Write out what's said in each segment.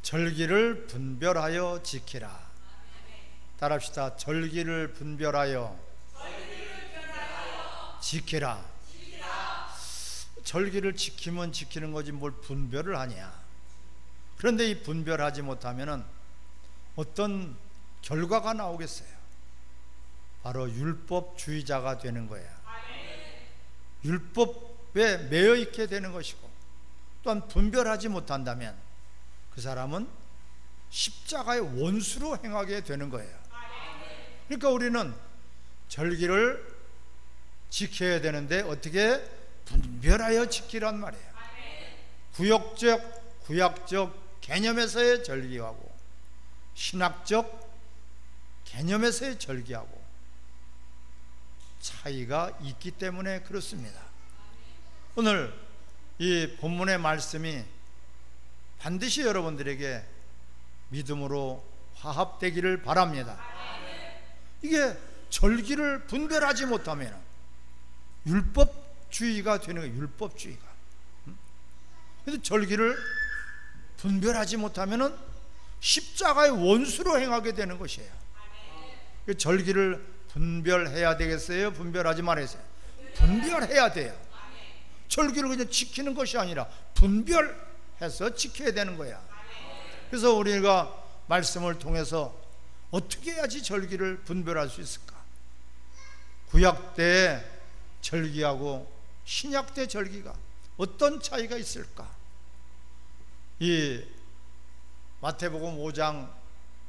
절기를 분별하여 지키라. 따라합시다. 절기를 분별하여 지키라. 절기를 지키면 지키는 거지 뭘 분별을 하냐. 그런데 이 분별하지 못하면은 어떤 결과가 나오겠어요? 바로 율법주의자가 되는 거예요. 율법에 매여 있게 되는 것이고, 또한 분별하지 못한다면 그 사람은 십자가의 원수로 행하게 되는 거예요. 그러니까 우리는 절기를 지켜야 되는데 어떻게 분별하여 지키란 말이에요. 구약적 개념에서의 절기하고 신학적 개념에서의 절기하고 차이가 있기 때문에 그렇습니다. 오늘 이 본문의 말씀이 반드시 여러분들에게 믿음으로 화합되기를 바랍니다. 이게 절기를 분별하지 못하면 율법주의가 되는 거예요. 율법주의가. 그래서 절기를 분별하지 못하면 십자가의 원수로 행하게 되는 것이에요. 절기를 분별해야 되겠어요? 분별하지 말아야겠어요? 분별해야 돼요. 절기를 그냥 지키는 것이 아니라 분별해서 지켜야 되는 거야. 그래서 우리가 말씀을 통해서 어떻게 해야지 절기를 분별할 수 있을까? 구약 때 절기하고 신약 때 절기가 어떤 차이가 있을까? 이 마태복음 5장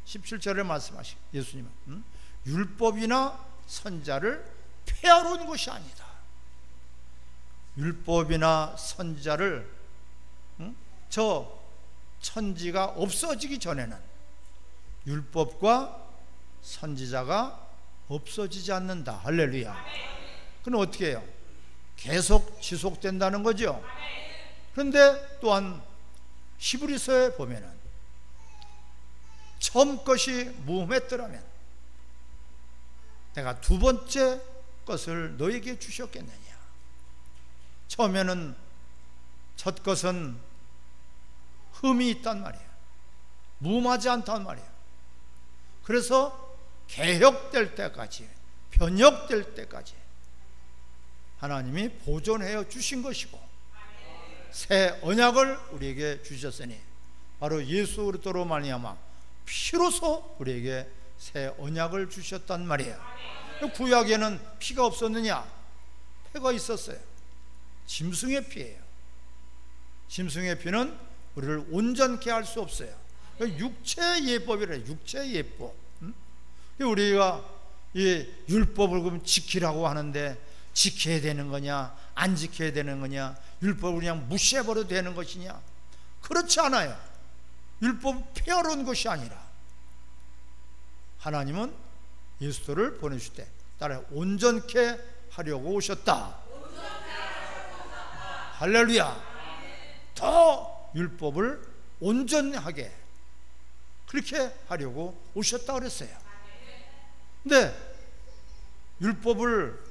17절에 말씀하신 예수님은 율법이나 선자를 폐하러 온 것이 아니다. 율법이나 선자를 저 천지가 없어지기 전에는 율법과 선지자가 없어지지 않는다. 할렐루야. 그럼 어떻게 해요? 계속 지속된다는 거죠. 그런데 또한 히브리서에 보면은 처음 것이 무흠했더라면 내가 두 번째 것을 너에게 주셨겠느냐. 처음에는 첫 것은 흠이 있단 말이에요. 무음하지 않단 말이에요. 그래서 개혁될 때까지, 변혁될 때까지 하나님이 보존하여 주신 것이고, 새 언약을 우리에게 주셨으니 바로 예수 그리스도로 말미암아 피로서 우리에게 새 언약을 주셨단 말이에요. 구약에는 피가 없었느냐? 피가 있었어요. 짐승의 피예요. 짐승의 피는 우리를 온전케 할 수 없어요. 육체의 예법이래요. 육체의 예법. 우리가 이 율법을 그럼 지키라고 하는데 지켜야 되는 거냐, 안 지켜야 되는 거냐, 율법을 그냥 무시해버려도 되는 것이냐? 그렇지 않아요. 율법을 폐하러 온 것이 아니라 하나님은 예수를 보내주실 때 따라 온전케 하려고 오셨다. 할렐루야. 더 율법을 온전하게 그렇게 하려고 오셨다 그랬어요. 근데 율법을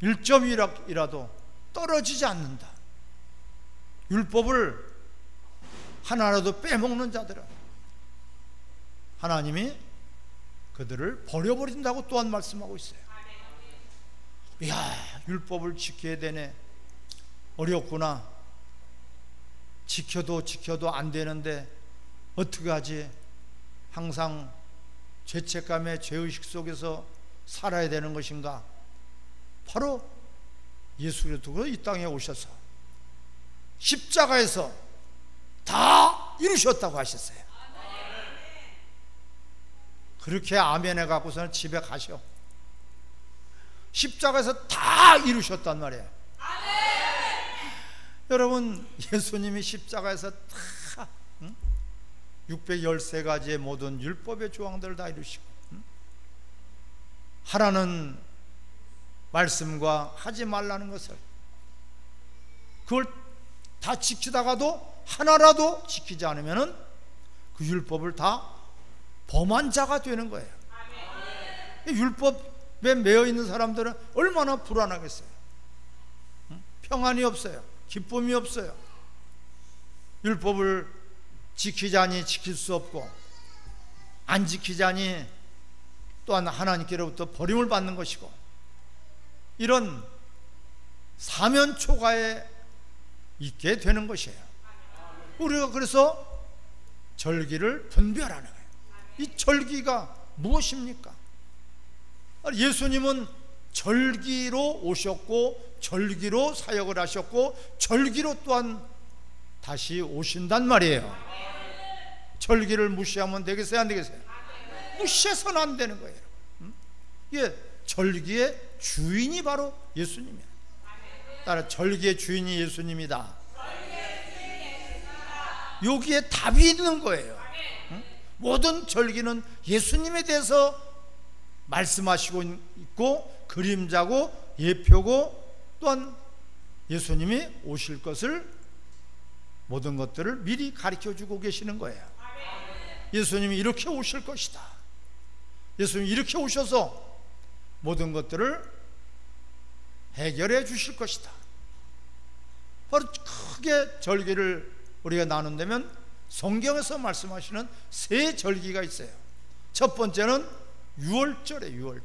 1점이라도 떨어지지 않는다. 율법을 하나라도 빼먹는 자들은 하나님이 그들을 버려버린다고 또한 말씀하고 있어요. 이야, 율법을 지켜야 되네. 어렵구나. 지켜도 안 되는데 어떻게 하지? 항상 죄책감의 죄의식 속에서 살아야 되는 것인가? 바로 예수 그리스도가 이 땅에 오셔서 십자가에서 다 이루셨다고 하셨어요. 그렇게 아멘 해갖고서는 집에 가셔. 십자가에서 다 이루셨단 말이에요. 여러분, 예수님이 십자가에서 다 613가지의 모든 율법의 조항들을 다 이루시고 하라는 말씀과 하지 말라는 것을 그걸 다 지키다가도 하나라도 지키지 않으면 그 율법을 다 범한 자가 되는 거예요. 율법에 매여 있는 사람들은 얼마나 불안하겠어요. 평안이 없어요. 기쁨이 없어요. 율법을 지키자니 지킬 수 없고 안 지키자니 또한 하나님께로부터 버림을 받는 것이고, 이런 사면초가에 있게 되는 것이에요. 우리가 그래서 절기를 분별하는 거예요. 이 절기가 무엇입니까? 예수님은 절기로 오셨고 절기로 사역을 하셨고 절기로 또한 다시 오신단 말이에요. 절기를 무시하면 되겠어요, 안 되겠어요? 무시해서는 안 되는 거예요. 예, 절기의 주인이 바로 예수님이에요. 따라 절기의 주인이 예수님이다. 여기에 답이 있는 거예요. 모든 절기는 예수님에 대해서 말씀하시고 있고 그림자고 예표고 또한 예수님이 오실 것을, 모든 것들을 미리 가르쳐주고 계시는 거예요. 예수님이 이렇게 오실 것이다. 예수님이 이렇게 오셔서 모든 것들을 해결해 주실 것이다. 바로 크게 절기를 우리가 나눈다면 성경에서 말씀하시는 세 절기가 있어요. 첫 번째는 유월절이에요.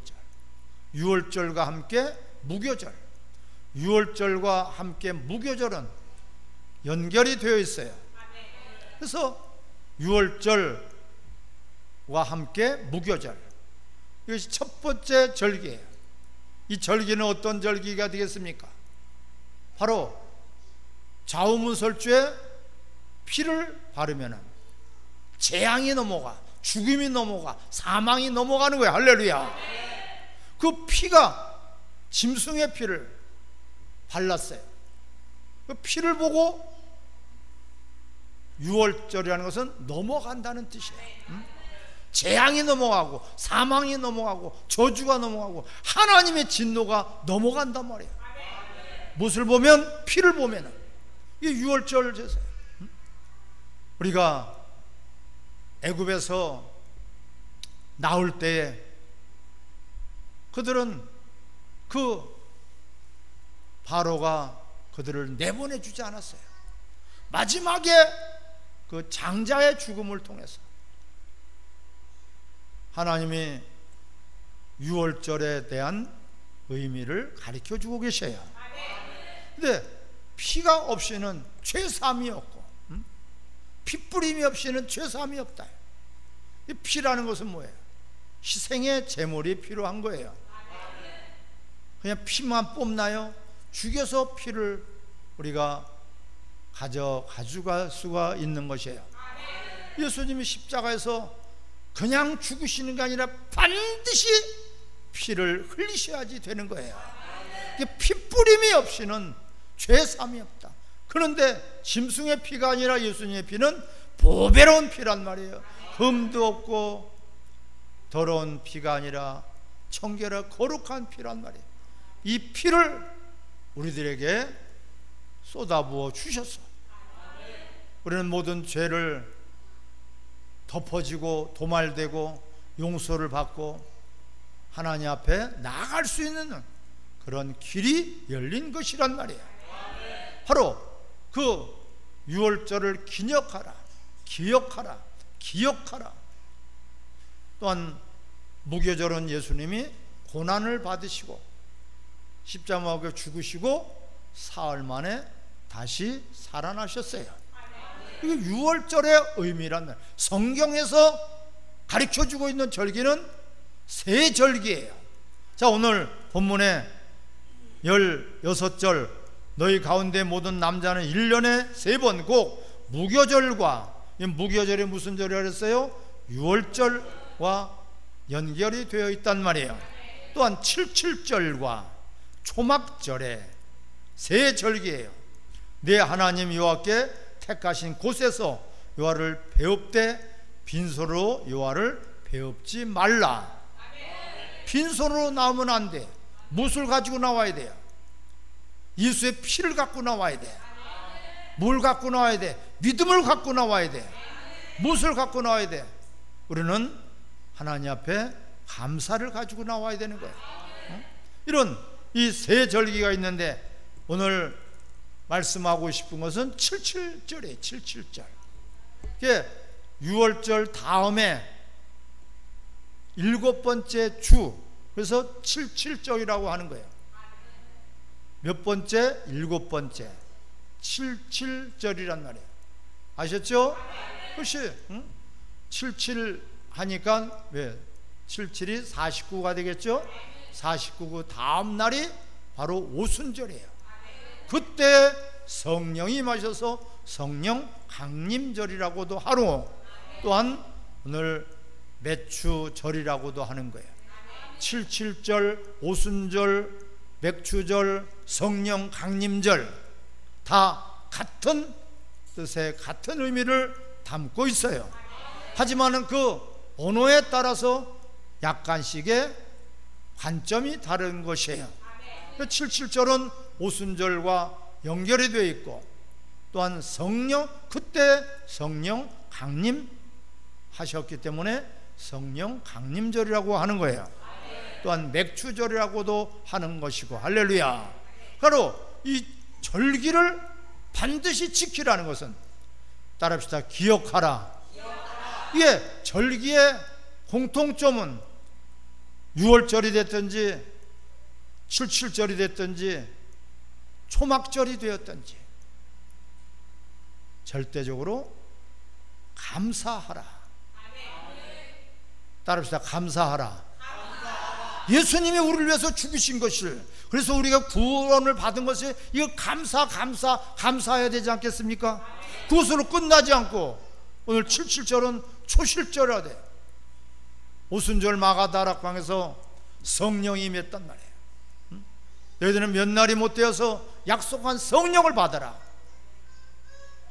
유월절과 함께 무교절. 유월절과 함께 무교절은 연결이 되어 있어요. 그래서 유월절과 함께 무교절, 이것이 첫 번째 절기예요. 이 절기는 어떤 절기가 되겠습니까? 바로 좌우문설주에 피를 바르면 재앙이 넘어가, 죽음이 넘어가, 사망이 넘어가는 거예요. 할렐루야. 그 피가 짐승의 피를 발랐어요. 그 피를 보고 유월절이라는 것은 넘어간다는 뜻이에요. 재앙이 넘어가고 사망이 넘어가고 저주가 넘어가고 하나님의 진노가 넘어간단 말이에요. 무엇을 보면? 피를 보면. 이게 유월절 제사예요. 우리가 애굽에서 나올 때에 그들은 그 바로가 그들을 내보내 주지 않았어요. 마지막에 그 장자의 죽음을 통해서 하나님이 유월절에 대한 의미를 가르쳐 주고 계셔요. 근데 피가 없이는 죄사함이 없고 핏뿌림이 없이는 죄사함이 없다. 이 피라는 것은 뭐예요? 희생의 제물이 필요한 거예요. 그냥 피만 뽑나요? 죽여서 피를 우리가 가져갈 수가 있는 것이에요. 예수님이 십자가에서 그냥 죽으시는 게 아니라 반드시 피를 흘리셔야지 되는 거예요. 핏뿌림이 없이는 죄사함이 없다. 그런데 짐승의 피가 아니라 예수님의 피는 보배로운 피란 말이에요. 흠도 없고 더러운 피가 아니라 청결하고 거룩한 피란 말이에요. 이 피를 우리들에게 쏟아부어 주셨어. 우리는 모든 죄를 덮어지고 도말되고 용서를 받고 하나님 앞에 나아갈 수 있는 그런 길이 열린 것이란 말이에요. 바로 그 유월절을 기억하라. 또한 무교절은 예수님이 고난을 받으시고 십자가에 죽으시고 사흘 만에 다시 살아나셨어요. 이게 유월절의 의미란 말. 성경에서 가르쳐주고 있는 절기는 세 절기예요. 자, 오늘 본문에 16절 너희 가운데 모든 남자는 1년에 3번 꼭 무교절과, 이 무교절이 무슨 절이라 그랬어요? 유월절과 연결이 되어 있단 말이에요. 또한 77절과 초막절에 세 절기예요. 내 하나님 여호와께 택하신 곳에서 여호와를 배웁되 빈손으로 여호와를 배웁지 말라. 빈손으로 나오면 안 돼. 무엇을 가지고 나와야 돼요? 예수의 피를 갖고 나와야 돼. 뭘 갖고 나와야 돼? 믿음을 갖고 나와야 돼. 무엇을 갖고 나와야 돼? 우리는 하나님 앞에 감사를 가지고 나와야 되는 거예요. 이런 이 세 절기가 있는데 오늘 말씀하고 싶은 것은 77절이에요. 77절. 그게 유월절 다음에 7번째 주, 그래서 77절이라고 하는 거예요. 몇 번째? 7번째. 77절이란 말이에요. 아셨죠? 그렇지. 77 하니까 왜? 77이 49가 되겠죠? 49그 다음 날이 바로 오순절이에요. 그때 성령이 임하셔서 성령 강림절이라고도 하고, 또한 오늘 매추절이라고도 하는 거예요. 77절, 오순절, 맥추절, 성령 강림절 다 같은 뜻의 같은 의미를 담고 있어요. 하지만은 그 언어에 따라서 약간씩의 관점이 다른 것이에요. 77절은 오순절과 연결이 되어 있고, 또한 성령, 그때 성령 강림 하셨기 때문에 성령 강림절이라고 하는 거예요. 또한 맥추절이라고도 하는 것이고, 할렐루야. 바로 이 절기를 반드시 지키라는 것은, 따라합시다. 기억하라. 이게 절기의 공통점은 6월절이 됐든지 77절이 됐든지 초막절이 되었든지 절대적으로 감사하라. 따라합시다. 감사하라. 예수님이 우리를 위해서 죽으신 것을, 그래서 우리가 구원을 받은 것을, 이거 감사해야 되지 않겠습니까? 그것으로 끝나지 않고 오늘 77절은 초실절이라 돼요. 오순절 마가다락방에서 성령이 임했단 말이에요. 너희들은 몇 날이 못 되어서 약속한 성령을 받아라.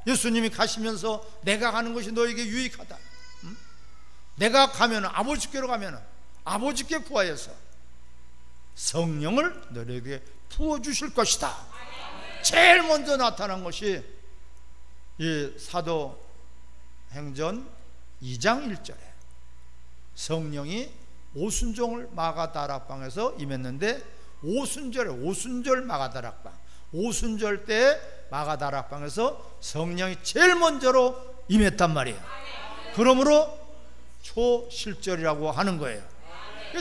예수님이 가시면서 내가 가는 것이 너에게 유익하다. 내가 가면, 아버지께로 가면 아버지께 구하여서 성령을 너에게 부어주실 것이다. 제일 먼저 나타난 것이 이 사도행전 2장 1절에 성령이 오순절 마가다락방에서 임했는데, 오순절 마가다락방, 오순절 때 마가다락방에서 성령이 제일 먼저로 임했단 말이에요. 그러므로 초실절이라고 하는 거예요.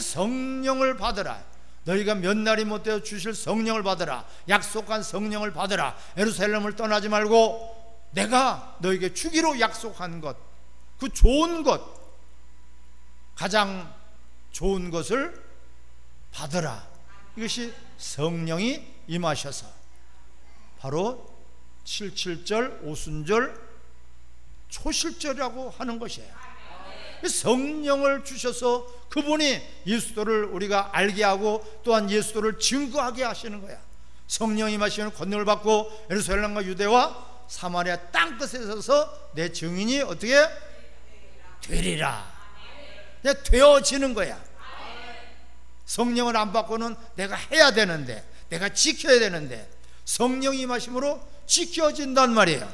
성령을 받으라. 너희가 몇 날이 못 되어 주실 성령을 받으라. 약속한 성령을 받으라. 예루살렘을 떠나지 말고 내가 너에게 주기로 약속한 것, 그 좋은 것, 가장 좋은 것을 받으라. 이것이 성령이 임하셔서 바로 77절, 오순절, 초실절이라고 하는 것이에요. 성령을 주셔서 그분이 예수도를 우리가 알게 하고, 또한 예수도를 증거하게 하시는 거야. 성령이 임하시면 권능을 받고 예루살렘과 유대와 사마리아 땅끝에 서서 내 증인이 어떻게 되리라. 그냥 되어지는 거야. 성령을 안 받고는 내가 해야 되는데, 내가 지켜야 되는데, 성령이 임하심으로 지켜진단 말이에요.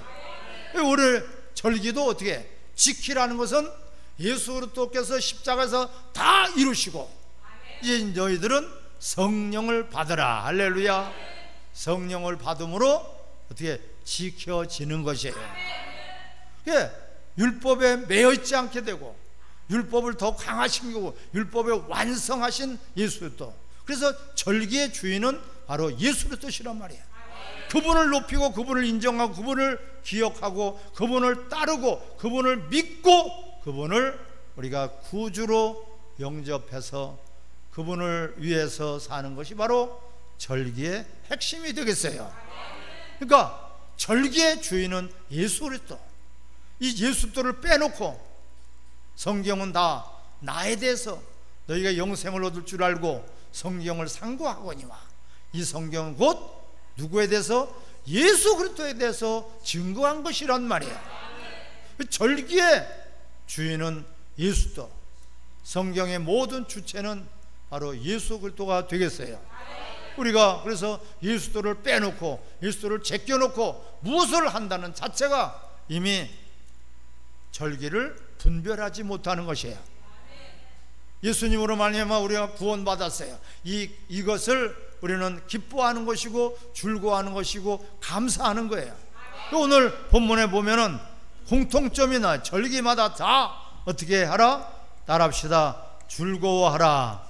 오늘 절기도 어떻게 지키라는 것은 예수 그리스도께서 십자가에서 다 이루시고, 이제 너희들은 성령을 받으라. 할렐루야. 성령을 받음으로 어떻게 지켜지는 것이에요. 율법에 매여 있지 않게 되고, 율법을 더 강화시키고 율법에 완성하신 예수 그리스도. 그래서 절기의 주인은 바로 예수 그리스도시란 말이에요. 그분을 높이고 그분을 인정하고 그분을 기억하고 그분을 따르고 그분을 믿고 그분을 우리가 구주로 영접해서 그분을 위해서 사는 것이 바로 절기의 핵심이 되겠어요. 그러니까 절기의 주인은 예수 그리스도. 이 예수 그리스도를 빼놓고 성경은 다 나에 대해서 너희가 영생을 얻을 줄 알고 성경을 상고하거니와, 이 성경은 곧 누구에 대해서? 예수 그리스도에 대해서 증거한 것이란 말이에요. 절기의 주인은 예수 그리스도. 성경의 모든 주체는 바로 예수 그리스도가 되겠어요. 우리가 그래서 예수 그리스도를 빼놓고 예수 그리스도를 제껴놓고 무엇을 한다는 자체가 이미 절기를 분별하지 못하는 것이에요. 예수님으로 말미암아 우리가 구원받았어요. 이것을 우리는 기뻐하는 것이고 즐거워하는 것이고 감사하는 거예요. 오늘 본문에 보면은 공통점이나 절기마다 다 어떻게 하라? 따라합시다. 즐거워하라.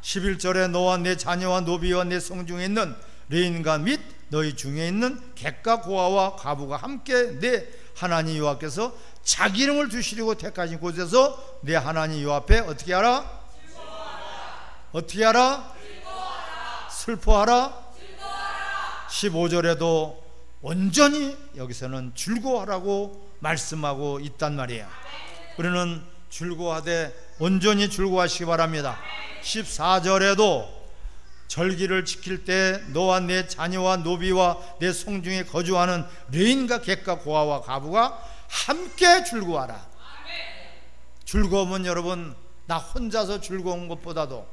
11절에 너와 내 자녀와 노비와 내 성중에 있는 레인과 및 너희 중에 있는 객과 고아와 과부가 함께 내 하나님 여호와께서 자기 이름을 두시려고 택하신 곳에서 내 하나님 여호와 앞에 어떻게 하라? 즐거워하라. 어떻게 하라? 즐거워하라. 슬퍼하라. 즐거워하라. 15절에도 온전히 여기서는 즐거워하라고 말씀하고 있단 말이에요. 우리는 즐거워하되 온전히 즐거워하시기 바랍니다. 14절에도 절기를 지킬 때 너와 내 자녀와 노비와 내 성중에 거주하는 레인과 객과 고아와 과부가 함께 즐거워하라. 즐거움은 여러분 나 혼자서 즐거운 것보다도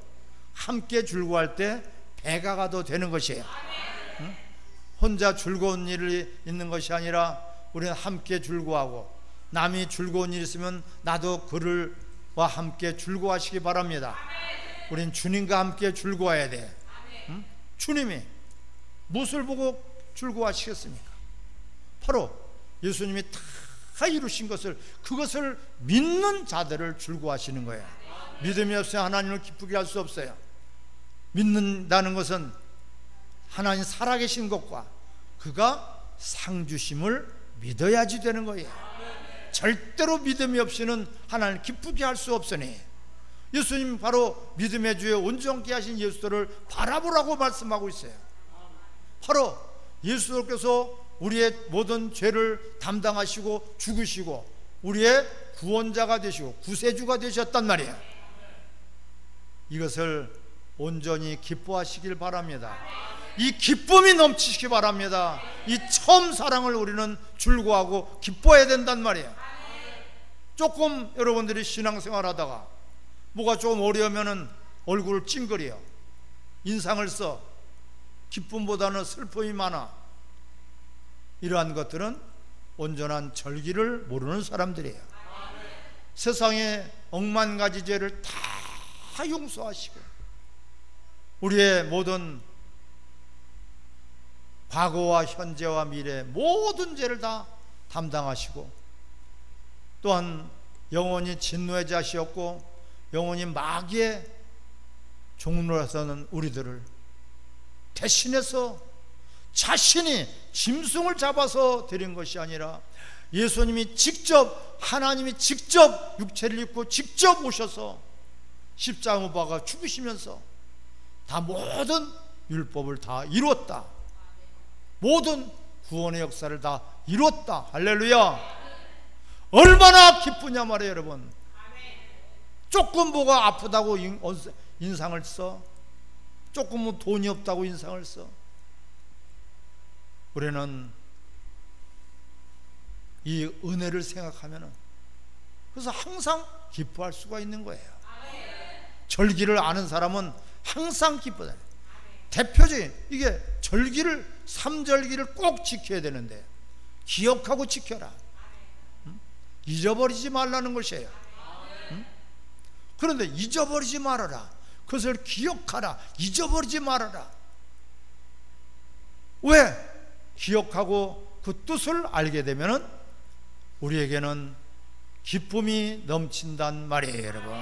함께 즐거워할 때 배가 가도 되는 것이에요. 응? 혼자 즐거운 일이 있는 것이 아니라 우리는 함께 즐거워하고 남이 즐거운 일이 있으면 나도 그를와 함께 즐거워하시기 바랍니다. 우린 주님과 함께 즐거워해야 돼. 응? 주님이 무엇을 보고 즐거워하시겠습니까? 바로 예수님이 다 이루신 것을, 그것을 믿는 자들을 즐거워하시는 거예요. 믿음이 없으면 하나님을 기쁘게 할 수 없어요. 믿는다는 것은 하나님 살아계신 것과 그가 상 주심을 믿어야지 되는 거예요. 절대로 믿음이 없이는 하나님을 기쁘게 할 수 없으니 예수님 바로 믿음의 주에 온전케 하신 예수를 바라보라고 말씀하고 있어요. 바로 예수께서 우리의 모든 죄를 담당하시고 죽으시고 우리의 구원자가 되시고 구세주가 되셨단 말이에요. 이것을 온전히 기뻐하시길 바랍니다. 이 기쁨이 넘치시기 바랍니다. 이 처음 사랑을 우리는 즐거워하고 기뻐해야 된단 말이에요. 조금 여러분들이 신앙생활 하다가 뭐가 좀 어려우면은 얼굴을 찡그려 인상을 써 기쁨보다는 슬픔이 많아. 이러한 것들은 온전한 절기를 모르는 사람들이에요. 세상의 억만 가지 죄를 다 용서하시고 우리의 모든 과거와 현재와 미래 모든 죄를 다 담당하시고 또한 영원히 진노의 자시였고 영원히 마귀의 종로라서는 우리들을 대신해서 자신이 짐승을 잡아서 드린 것이 아니라 예수님이 직접, 하나님이 직접 육체를 입고 직접 오셔서 십자가 못 박아 죽으시면서 다 모든 율법을 다 이뤘다. 모든 구원의 역사를 다 이뤘다. 할렐루야. 얼마나 기쁘냐 말이에요 여러분. 조금 뭐가 아프다고 인상을 써, 조금 뭐 돈이 없다고 인상을 써. 우리는 이 은혜를 생각하면 그래서 항상 기뻐할 수가 있는 거예요. 절기를 아는 사람은 항상 기뻐해요. 대표적인 이게 절기를, 삼절기를 꼭 지켜야 되는데 기억하고 지켜라. 잊어버리지 말라는 것이에요. 그런데 잊어버리지 말아라. 그것을 기억하라. 잊어버리지 말아라. 왜? 기억하고 그 뜻을 알게 되면은 우리에게는 기쁨이 넘친단 말이에요 여러분.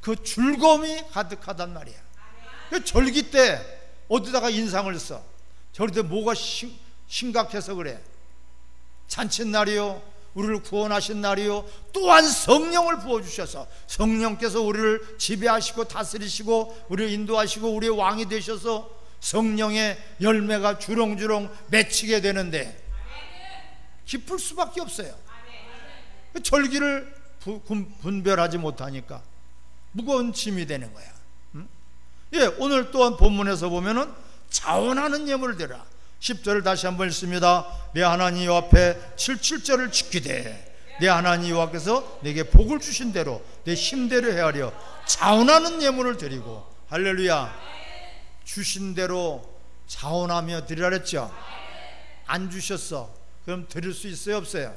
그 즐거움이 가득하단 말이에요. 절기 때 어디다가 인상을 써? 절기 때 뭐가 심각해서 그래? 잔칫날이요, 우리를 구원하신 날이요, 또한 성령을 부어주셔서 성령께서 우리를 지배하시고 다스리시고 우리를 인도하시고 우리의 왕이 되셔서 성령의 열매가 주렁주렁 맺히게 되는데 기쁠 수밖에 없어요. 절기를 분별하지 못하니까 무거운 짐이 되는 거야. 예, 오늘 또한 본문에서 보면은 자원하는 예물을 드려라. 10절을 다시 한번 읽습니다. 내 하나님 여호와 앞에 7절을 지키되 내 하나님 여호와께서 내게 복을 주신 대로 내 힘대로 헤아려 자원하는 예물을 드리고. 할렐루야. 주신 대로 자원하며 드리라 그랬죠. 안 주셨어, 그럼 드릴 수 있어요 없어요?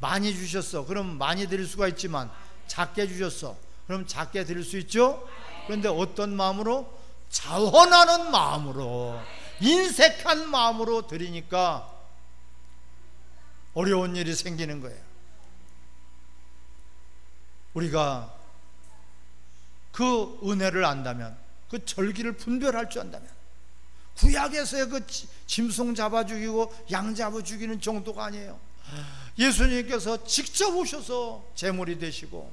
많이 주셨어, 그럼 많이 드릴 수가 있지만 작게 주셨어, 그럼 작게 드릴 수 있죠? 그런데 어떤 마음으로? 자원하는 마음으로, 인색한 마음으로 드리니까 어려운 일이 생기는 거예요. 우리가 그 은혜를 안다면, 그 절기를 분별할 줄 안다면, 구약에서의 그 짐승 잡아 죽이고 양 잡아 죽이는 정도가 아니에요. 예수님께서 직접 오셔서 제물이 되시고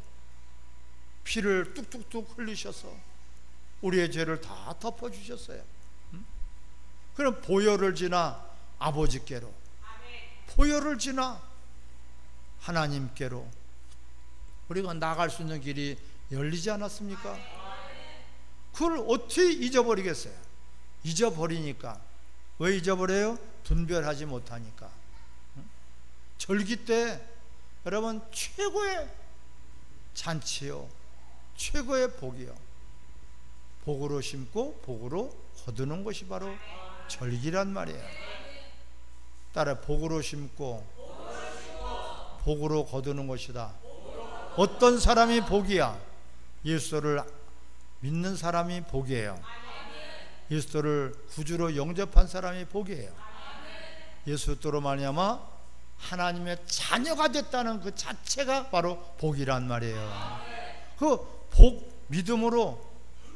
피를 뚝뚝뚝 흘리셔서 우리의 죄를 다 덮어주셨어요. 그럼 보혈을 지나 아버지께로, 보혈을 지나 하나님께로 우리가 나갈 수 있는 길이 열리지 않았습니까? 그걸 어떻게 잊어버리겠어요? 잊어버리니까. 왜 잊어버려요? 분별하지 못하니까. 절기 때 여러분 최고의 잔치요, 최고의 복이요, 복으로 심고 복으로 거두는 것이 바로 절기란 말이에요. 따라, 복으로 심고 복으로 거두는 것이다. 어떤 사람이 복이야? 예수를 믿는 사람이 복이에요. 예수를 구주로 영접한 사람이 복이에요. 예수로 말미암아 하나님의 자녀가 됐다는 그 자체가 바로 복이란 말이에요. 그 복, 믿음으로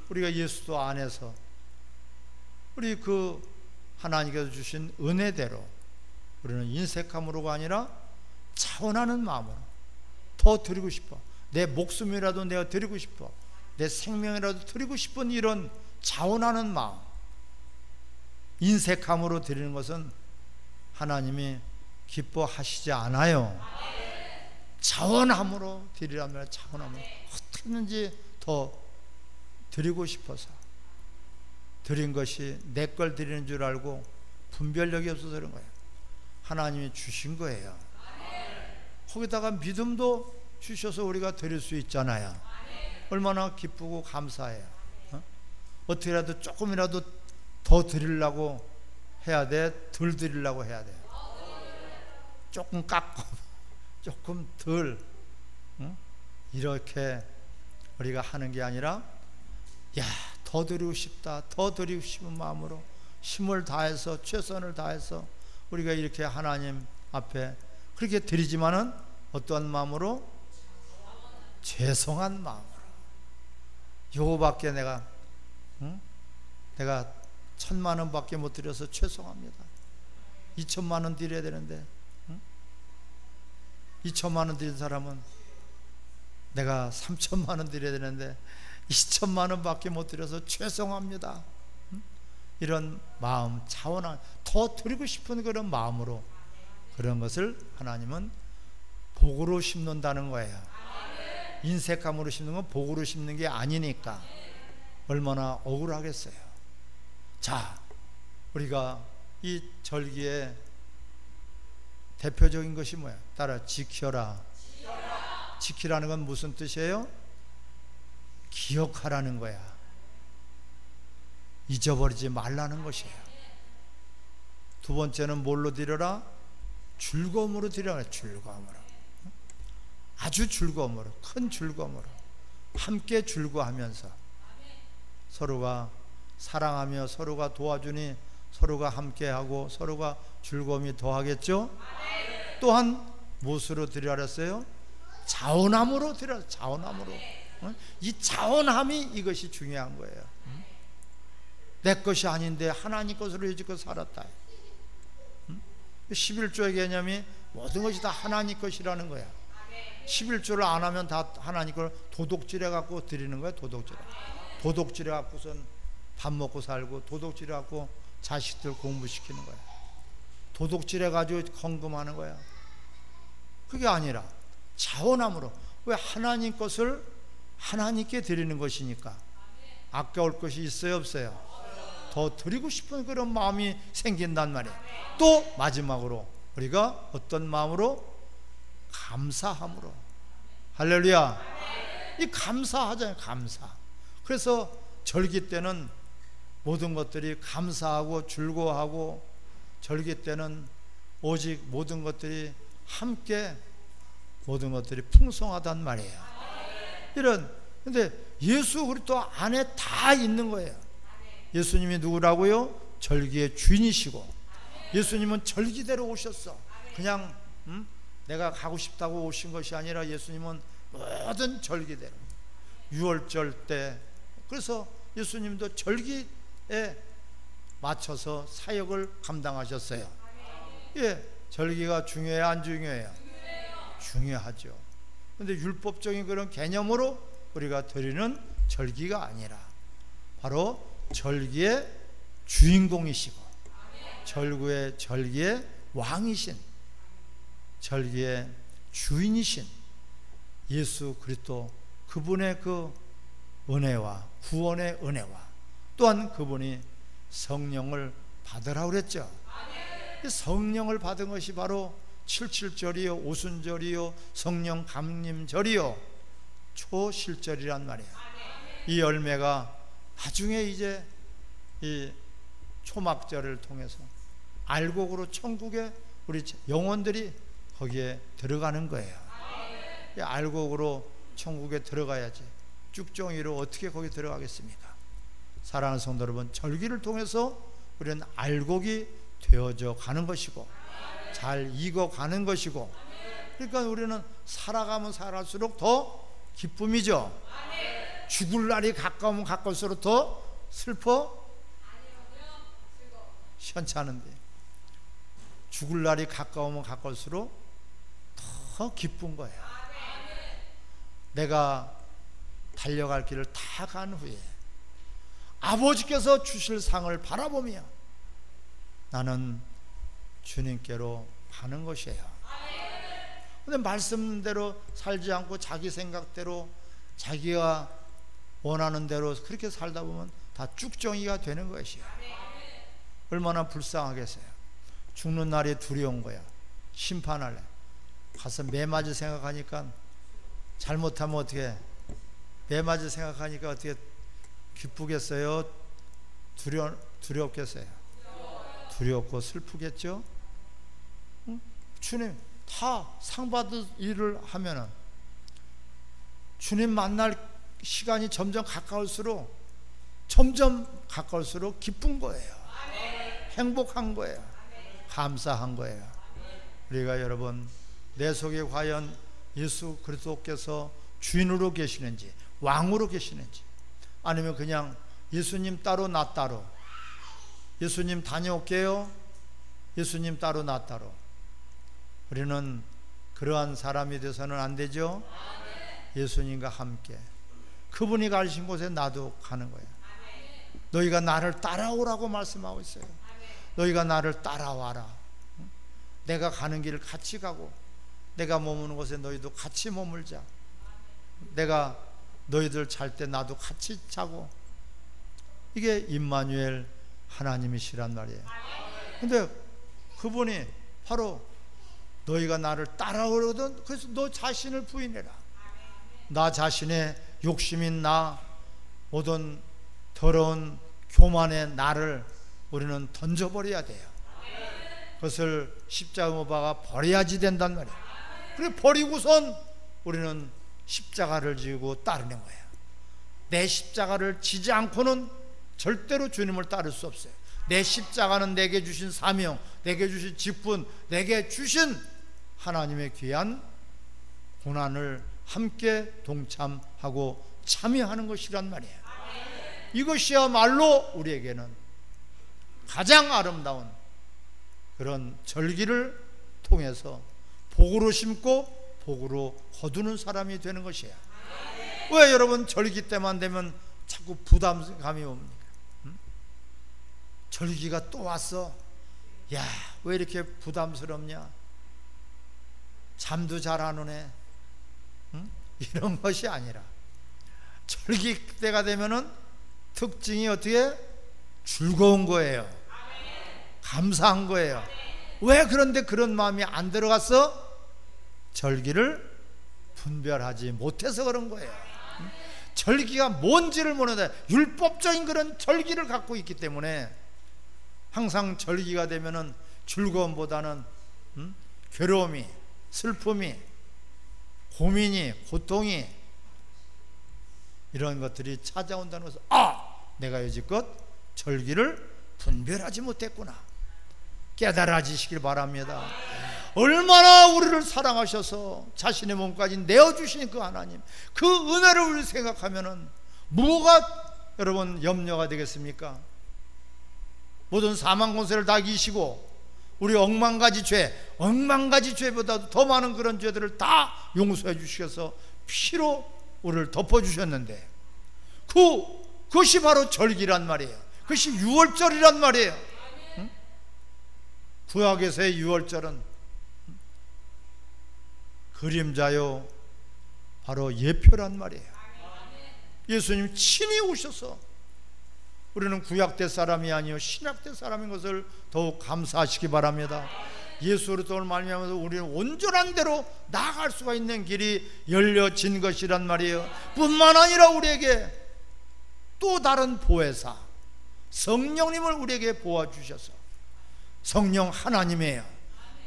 우리가 예수 안에서 우리 그 하나님께서 주신 은혜대로 우리는 인색함으로가 아니라 차원하는 마음으로 더 드리고 싶어, 내 목숨이라도 내가 드리고 싶어, 내 생명이라도 드리고 싶은 이런 자원하는 마음, 인색함으로 드리는 것은 하나님이 기뻐하시지 않아요. 자원함으로 드리라면 자원함으로 어떻게든지 더 드리고 싶어서 드린 것이 내 걸 드리는 줄 알고 분별력이 없어서 그런 거예요. 하나님이 주신 거예요. 거기다가 믿음도 주셔서 우리가 드릴 수 있잖아요. 얼마나 기쁘고 감사해요. 어떻게라도 조금이라도 더 드리려고 해야 돼, 덜 드리려고 해야 돼요. 조금 깎고 조금 덜, 이렇게 우리가 하는 게 아니라, 야, 더 드리고 싶다, 더 드리고 싶은 마음으로 힘을 다해서 최선을 다해서 우리가 이렇게 하나님 앞에 그렇게 드리지만은 어떠한 마음으로? 죄송한 마음으로. 요거밖에 내가 1,000만 원밖에 못 드려서 죄송합니다. 2,000만 원 드려야 되는데 2,000만 원 드린 사람은 내가 3,000만 원 드려야 되는데 2,000만 원밖에 못 드려서 죄송합니다. 이런 마음, 차원한 더 드리고 싶은 그런 마음으로 그런 것을 하나님은 복으로 심는다는 거예요. 인색함으로 심는 건 복으로 심는 게 아니니까 얼마나 억울하겠어요. 자, 우리가 이 절기의 대표적인 것이 뭐야? 따라, 지켜라. 지키라는 건 무슨 뜻이에요? 기억하라는 거야. 잊어버리지 말라는 것이에요. 두 번째는 뭘로 드려라? 즐거움으로 드려라. 즐거움으로, 아주 즐거움으로, 큰 즐거움으로 함께 즐거워하면서 서로가 사랑하며 서로가 도와주니 서로가 함께하고 서로가 즐거움이 더하겠죠. 또한 무엇으로 드리라 했어요? 자원함으로 드리라. 자원함으로. 이 자원함이, 이것이 중요한 거예요. 내 것이 아닌데 하나님 것으로 여지껏 살았다. 11조의 개념이 모든 것이 다 하나님 것이라는 거야. 11조를 안 하면 다 하나님 걸 도둑질해 갖고 드리는 거야. 도둑질해 갖고선 밥 먹고 살고, 도둑질해 갖고 자식들 공부시키는 거야. 도둑질해 가지고 헌금하는 거야. 그게 아니라 자원함으로. 왜? 하나님 것을 하나님께 드리는 것이니까. 아까울 것이 있어요, 없어요? 더 드리고 싶은 그런 마음이 생긴단 말이에요. 또 마지막으로 우리가 어떤 마음으로? 감사함으로. 할렐루야. 이 감사하잖아요. 감사. 그래서 절기 때는 모든 것들이 감사하고 즐거워하고, 절기 때는 오직 모든 것들이 함께, 모든 것들이 풍성하단 말이에요. 근데 예수 그리스도 안에 다 있는 거예요. 예수님이 누구라고요? 절기의 주인이시고, 예수님은 절기대로 오셨어. 그냥 내가 가고 싶다고 오신 것이 아니라 예수님은 모든 절기대로 유월절 때, 그래서 예수님도 절기에 맞춰서 사역을 감당하셨어요. 예, 절기가 중요해요, 안 중요해요? 중요하죠. 그런데 율법적인 그런 개념으로 우리가 드리는 절기가 아니라 바로 절기의 주인공이시고 절기의 왕이신, 절기의 주인이신 예수 그리스도, 그분의 그 은혜와 구원의 은혜와 또한 그분이 성령을 받으라고 그랬죠. 성령을 받은 것이 바로 77절이요 오순절이요 성령 감림절이요 초실절이란 말이에요. 이 열매가 나중에 이제 이 초막절을 통해서 알곡으로 천국에 우리 영혼들이 거기에 들어가는 거예요. 알곡으로 천국에 들어가야지 쭉정이로 어떻게 거기 들어가겠습니까? 사랑하는 성도 여러분, 절기를 통해서 우리는 알곡이 되어져 가는 것이고 잘 익어가는 것이고, 그러니까 우리는 살아가면 살아갈수록 더 기쁨이죠. 죽을 날이 가까우면 가까울수록 더 슬퍼? 시원찮은데 죽을 날이 가까우면 가까울수록 더 기쁜 거예요. 내가 달려갈 길을 다 간 후에 아버지께서 주실 상을 바라보며 나는 주님께로 가는 것이에요. 근데 말씀대로 살지 않고 자기 생각대로 자기가 원하는 대로 그렇게 살다 보면 다 쭉정이가 되는 것이에요. 얼마나 불쌍하겠어요. 죽는 날이 두려운 거야. 심판할래. 가서 매 맞을 생각하니까, 잘못하면 어떻게 매 맞을 생각하니까 어떻게 기쁘겠어요? 두렵겠어요? 두렵고 슬프겠죠? 응? 주님 다 상 받을 일을 하면은 주님 만날 시간이 점점 가까울수록 기쁜 거예요. 행복한 거예요. 감사한 거예요. 우리가 여러분, 내 속에 과연 예수 그리스도께서 주인으로 계시는지 왕으로 계시는지, 아니면 그냥 예수님 따로 나 따로, 예수님 다녀올게요, 예수님 따로 나 따로, 우리는 그러한 사람이 돼서는 안 되죠. 예수님과 함께 그분이 가신 곳에 나도 가는 거예요. 너희가 나를 따라오라고 말씀하고 있어요. 너희가 나를 따라와라. 내가 가는 길을 같이 가고, 내가 머무는 곳에 너희도 같이 머물자. 내가 너희들 잘 때 나도 같이 자고. 이게 임마누엘 하나님이시란 말이에요. 근데 그분이 바로 너희가 나를 따라오거든. 그래서 너 자신을 부인해라. 나 자신의 욕심인 나, 모든 더러운 교만의 나를 우리는 던져버려야 돼요. 그것을 십자가 못 박아 버려야지 된단 말이에요. 그래 버리고선 우리는 십자가를 지고 따르는 거예요. 내 십자가를 지지 않고는 절대로 주님을 따를 수 없어요. 내 십자가는 내게 주신 사명, 내게 주신 직분, 내게 주신 하나님의 귀한 고난을 함께 동참하고 참여하는 것이란 말이에요. 이것이야말로 우리에게는 가장 아름다운 그런 절기를 통해서 복으로 심고 복으로 거두는 사람이 되는 것이에요. 왜 여러분 절기 때만 되면 자꾸 부담감이 옵니까? 절기가 또 왔어. 야, 왜 이렇게 부담스럽냐? 잠도 잘 안 오네. 이런 것이 아니라 절기 때가 되면은 특징이 어떻게? 즐거운 거예요. 감사한 거예요. 왜 그런데 그런 마음이 안 들어갔어? 절기를 분별하지 못해서 그런 거예요. 절기가 뭔지를 모르는데 율법적인 그런 절기를 갖고 있기 때문에 항상 절기가 되면은 즐거움보다는 괴로움이, 슬픔이, 고민이, 고통이, 이런 것들이 찾아온다는 것을, 내가 여지껏 절기를 분별하지 못했구나, 깨달아지시길 바랍니다. 얼마나 우리를 사랑하셔서 자신의 몸까지 내어주신 그 하나님, 그 은혜를 우리 생각하면은 뭐가 여러분 염려가 되겠습니까? 모든 사망 권세를 다 이기시고 우리 억만 가지 죄보다도 더 많은 그런 죄들을 다 용서해 주셔서 피로 우리를 덮어주셨는데, 그것이 바로 절기란 말이에요. 그것이 유월절이란 말이에요. 응? 구약에서의 유월절은 그림자요, 바로 예표란 말이에요. 예수님 친히 오셔서, 우리는 구약대 사람이 아니요 신약대 사람인 것을 더욱 감사하시기 바랍니다. 예수 그리스도를 말미암아서 우리는 온전한 대로 나아갈 수가 있는 길이 열려진 것이란 말이에요. 뿐만 아니라 우리에게 또 다른 보혜사 성령님을 우리에게 보아주셔서, 성령 하나님이에요.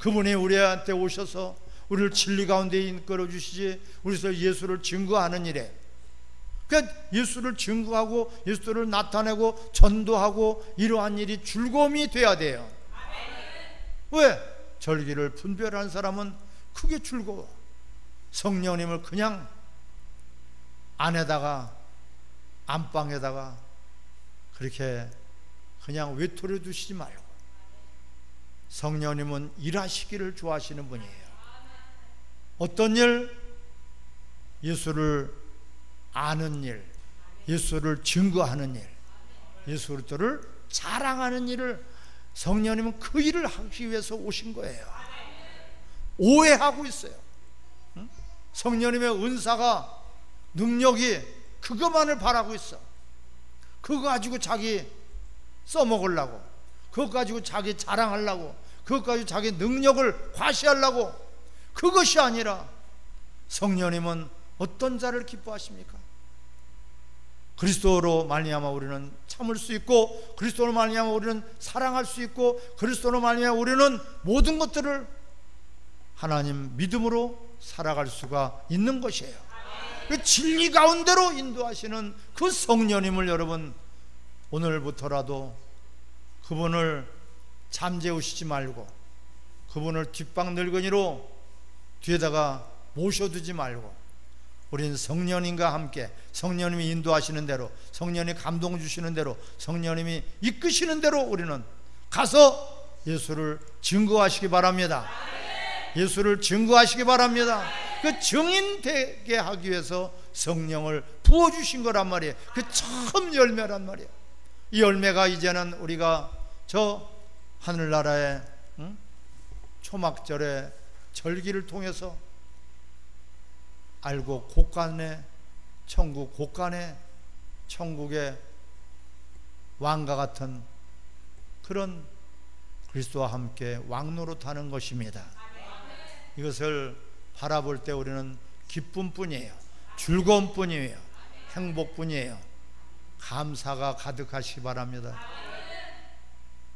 그분이 우리한테 오셔서 우리를 진리 가운데 이끌어 주시지, 우리서 예수를 증거하는 일에, 그러니까 예수를 증거하고 예수를 나타내고 전도하고 이러한 일이 즐거움이 돼야 돼요. 왜? 절기를 분별하는 사람은 크게 즐거워. 성령님을 그냥 안에다가, 안방에다가 그렇게 그냥 외톨이 두시지 말고, 성령님은 일하시기를 좋아하시는 분이에요. 어떤 일? 예수를 아는 일, 예수를 증거하는 일, 예수 그리스도를 자랑하는 일을 성령님은 그 일을 하기 위해서 오신 거예요. 오해하고 있어요. 성령님의 은사가, 능력이 그것만을 바라고 있어. 그거 가지고 자기 써먹으려고, 그것 가지고 자기 자랑하려고, 그것 가지고 자기 능력을 과시하려고. 그것이 아니라 성령님은 어떤 자를 기뻐하십니까? 그리스도로 말미암아 우리는 참을 수 있고, 그리스도로 말미암아 우리는 사랑할 수 있고, 그리스도로 말미암아 우리는 모든 것들을 하나님 믿음으로 살아갈 수가 있는 것이에요. 그 진리 가운데로 인도하시는 그 성령님을 여러분 오늘부터라도 그분을 잠재우시지 말고, 그분을 뒷방 늙은이로 뒤에다가 모셔두지 말고, 우리는 성령님과 함께 성령님이 인도하시는 대로, 성령님이 감동 주시는 대로, 성령님이 이끄시는 대로 우리는 가서 예수를 증거하시기 바랍니다. 예수를 증거하시기 바랍니다. 그 증인 되게 하기 위해서 성령을 부어주신 거란 말이에요. 그 처음 열매란 말이에요. 이 열매가 이제는 우리가 저 하늘나라의 초막절의 절기를 통해서 알고, 곳간에 천국, 곳간에 천국의 왕과 같은 그런 그리스도와 함께 왕노릇하는 것입니다. 이것을 바라볼 때 우리는 기쁨뿐이에요. 즐거움뿐이에요. 행복뿐이에요. 감사가 가득하시기 바랍니다.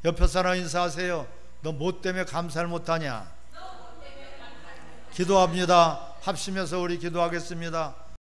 옆에 사람 인사하세요. 너 뭐 때문에 감사를 못하냐? 기도합니다. 합심해서 우리 기도하겠습니다.